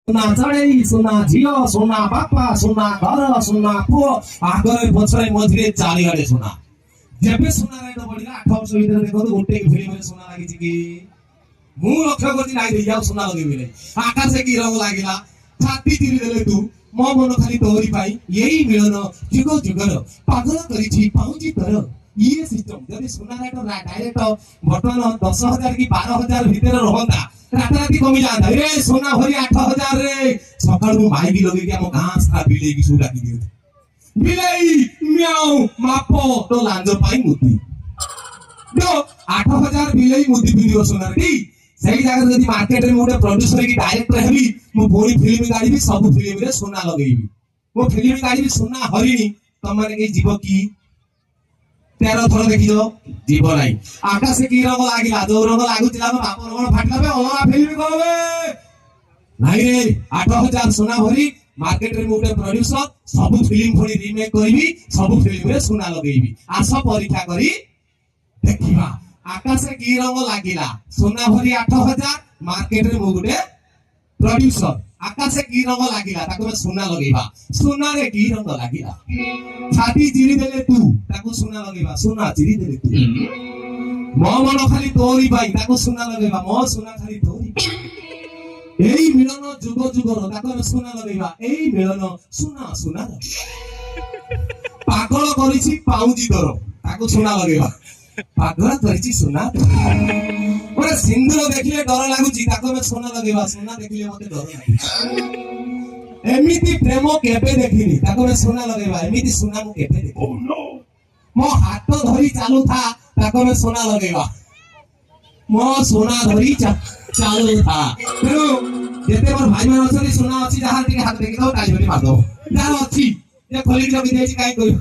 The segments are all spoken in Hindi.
सुना चढ़ई सुना झियो सुना बापा सुना घर सुना पुओ आगे पछरे मझिरे चारिआडे सुना जेबे सुना रेट बढ़िला 8 वर्ष भीतर देखो गोटे फिल्म रे सुना लागि कि मु लक्ष्य करती नाही देया सुना लगे बिले आकाशे की रंग लागिला छाती चिरी देले तू मो मन खाली तोरी पाई यही मिलन जुग जुगर पागल करिछि पाउजी तर ये सिस्टम जदि सुना रेट डायरेक्ट वर्तमान 10,000 की 12,000 भीतर रहंता राताराती कमी जाता रे सोना भरी 8,000 रे सकाळू माइकी लगे कि हम घास खा बिले की सुला की दियो बिलाई म्याऊ मापो तो लांजो पाई मुती जो 8,000 बिलाई मुती बिलियो सोना रे सही जगह जदी मार्केट रे मोटे प्रोड्यूसर की डायरेक्टर हेबी मो पूरी फिल्म गाड़ी भी सब फिल्म रे सोना लगेबी मो फिल्म गाड़ी भी सोना हरिनी तमने के जीव की 13 थर देखि जो जीव नाही आकाश की रंग लागिला जो रंग लागुतिला म बाप रंग फाटला बे अलगा फिल्म करबे नाही रे 8,000 सोना भरी मार्केट रे मोटे प्रोड्यूसर सब फिल्म भरी रीमेक करबी सब फिल्म रे सोना लगेबी आस परीक्षा करी देखिबा आकाश की रंग लागिला सोना भरी 8,000 मार्केट रे मोगुटे प्रोड्यूसर आकाश की रंग लागिला ताको सोना लगेबा सोना रे की रंग लागिला छाती चिरी देले तू ताको सोना लगेबा सोना चिरी देले तू मो मन खाली तोरी पाई ताको सोना लगेबा मो सोना खाली तोरी एई मिलन जुग जुगर ताको सोना लगेबा एई मिलन सोना सोना पागल करिछि पाउजी दर ताको सोना लगेबा पागल करिछि सोना ओरे सिंदूर देखिले डर लागुची ताको में सोना लगेबा सोना देखिले मते डर लागुची एमिति प्रेम केबे देखिनी ताको में सोना लगेबा एमिति सोना मु केबे देखि ओ नो मो हाथ धरी चालू था ताको में सोना लगेबा मो सोना धरी चालू था तेरो जेते मोर भाई मान अछि सोना अछि जहां टिके हाथ देखि दो टाइम मार दो जानो अछि जे खोली रखि देछि काई करू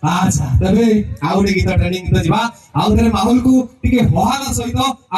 अच्छा तबे आउटे गीत ट्रेनिंग तो जिबा आउटे माहौल को टिके होहाना सहित